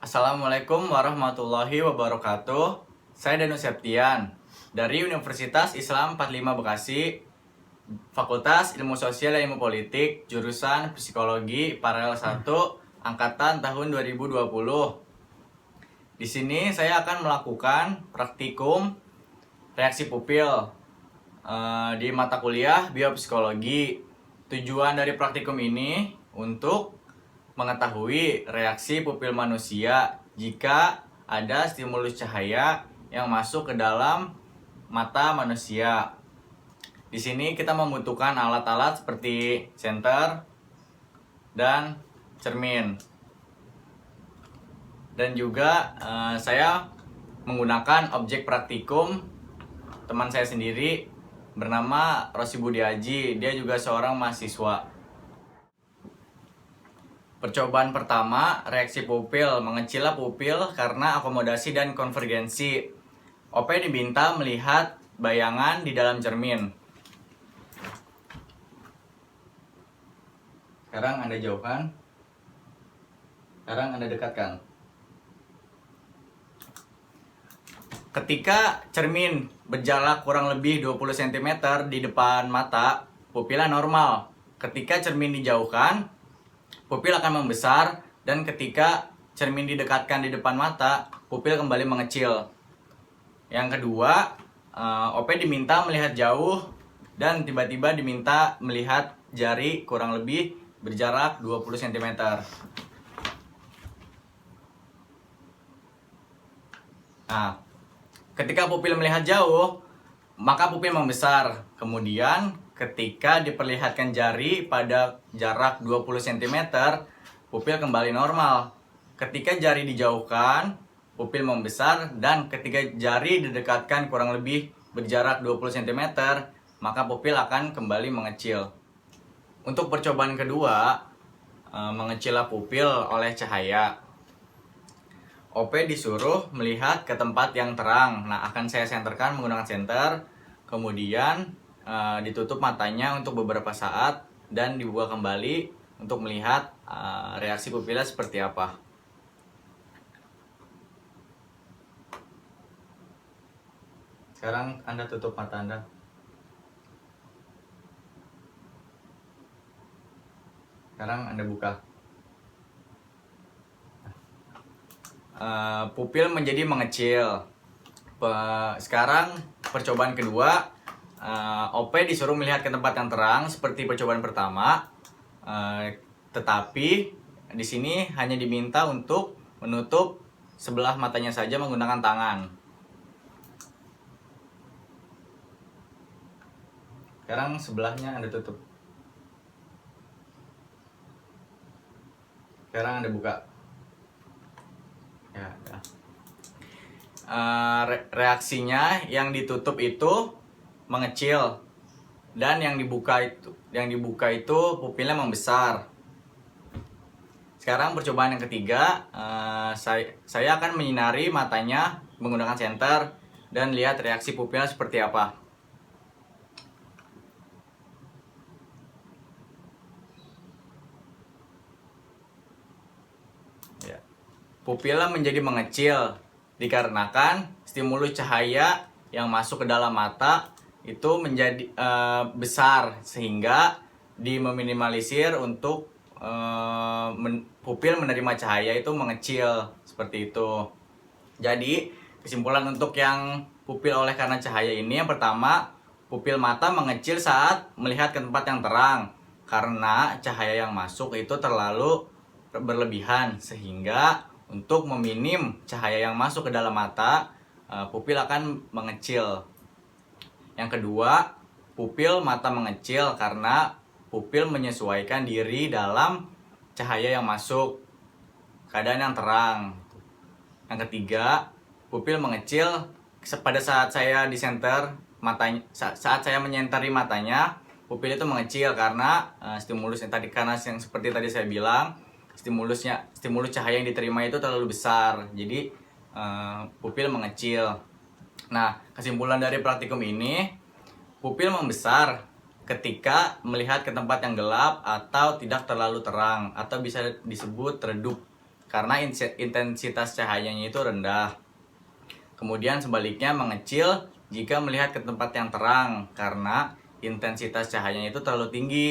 Assalamualaikum warahmatullahi wabarakatuh. Saya Danu Septian dari Universitas Islam 45 Bekasi, Fakultas Ilmu Sosial dan Ilmu Politik, jurusan Psikologi Paralel 1, angkatan tahun 2020. Di sini saya akan melakukan praktikum reaksi pupil di mata kuliah biopsikologi. Tujuan dari praktikum ini untuk mengetahui reaksi pupil manusia jika ada stimulus cahaya yang masuk ke dalam mata manusia. Di sini kita membutuhkan alat-alat seperti senter dan cermin. Dan juga saya menggunakan objek praktikum teman saya sendiri bernama Rosi Budiaji. Dia juga seorang mahasiswa. Percobaan pertama, reaksi pupil, mengecillah pupil karena akomodasi dan konvergensi. OP diminta melihat bayangan di dalam cermin. Sekarang Anda jauhkan. Sekarang Anda dekatkan. Ketika cermin berjarak kurang lebih 20 cm di depan mata, pupilnya normal. Ketika cermin dijauhkan, pupil akan membesar, dan ketika cermin didekatkan di depan mata, pupil kembali mengecil. Yang kedua, OP diminta melihat jauh dan tiba-tiba diminta melihat jari kurang lebih berjarak 20 cm. Nah, ketika pupil melihat jauh, maka pupil membesar. Kemudian ketika diperlihatkan jari pada jarak 20 cm, pupil kembali normal. Ketika jari dijauhkan, pupil membesar, dan ketika jari didekatkan kurang lebih berjarak 20 cm, maka pupil akan kembali mengecil. Untuk percobaan kedua, mengecillah pupil oleh cahaya. OP disuruh melihat ke tempat yang terang. Nah, akan saya senterkan menggunakan senter. Kemudian ditutup matanya untuk beberapa saat dan dibuka kembali untuk melihat reaksi pupilnya seperti apa. Sekarang Anda tutup mata Anda. Sekarang Anda buka. Pupil menjadi mengecil. Sekarang percobaan kedua, OP disuruh melihat ke tempat yang terang seperti percobaan pertama, tetapi di sini hanya diminta untuk menutup sebelah matanya saja menggunakan tangan. Sekarang sebelahnya Anda tutup. Sekarang Anda buka. Ya, ya. Reaksinya yang ditutup itu mengecil, dan yang dibuka itu pupilnya membesar. Sekarang percobaan yang ketiga, saya akan menyinari matanya menggunakan senter dan lihat reaksi pupilnya seperti apa. Ya. Pupilnya menjadi mengecil dikarenakan stimulus cahaya yang masuk ke dalam mata itu menjadi besar, sehingga meminimalisir untuk pupil menerima cahaya itu mengecil seperti itu. Jadi kesimpulan untuk yang pupil oleh karena cahaya ini, yang pertama, pupil mata mengecil saat melihat ke tempat yang terang karena cahaya yang masuk itu terlalu berlebihan, sehingga untuk meminim cahaya yang masuk ke dalam mata, pupil akan mengecil. Yang kedua, pupil mata mengecil karena pupil menyesuaikan diri dalam cahaya yang masuk, keadaan yang terang. Yang ketiga, pupil mengecil pada saat saya disenter matanya, saat saya menyentari matanya, pupil itu mengecil karena stimulus yang tadi, karena yang seperti tadi saya bilang, stimulus cahaya yang diterima itu terlalu besar, jadi pupil mengecil. Nah, kesimpulan dari praktikum ini, pupil membesar ketika melihat ke tempat yang gelap atau tidak terlalu terang, atau bisa disebut redup. karena intensitas cahayanya itu rendah. Kemudian sebaliknya mengecil jika melihat ke tempat yang terang karena intensitas cahayanya itu terlalu tinggi.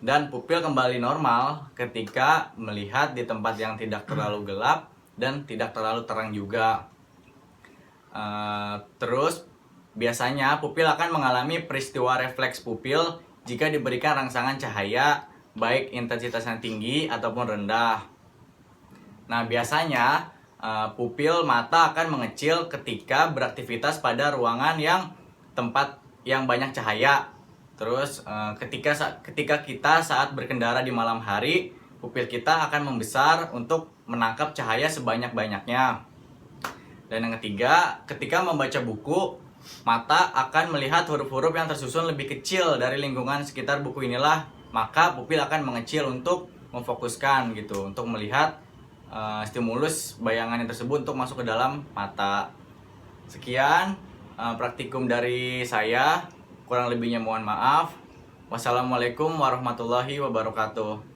Dan pupil kembali normal ketika melihat di tempat yang tidak terlalu gelap dan tidak terlalu terang juga. Terus biasanya pupil akan mengalami peristiwa refleks pupil jika diberikan rangsangan cahaya baik intensitasnya tinggi ataupun rendah. Nah, biasanya pupil mata akan mengecil ketika beraktivitas pada ruangan yang tempat yang banyak cahaya. Terus ketika kita saat berkendara di malam hari, pupil kita akan membesar untuk menangkap cahaya sebanyak-banyaknya. Dan yang ketiga, ketika membaca buku, mata akan melihat huruf-huruf yang tersusun lebih kecil dari lingkungan sekitar buku inilah, maka pupil akan mengecil untuk memfokuskan gitu, untuk melihat stimulus bayangan yang tersebut untuk masuk ke dalam mata. Sekian praktikum dari saya, kurang lebihnya mohon maaf. Wassalamualaikum warahmatullahi wabarakatuh.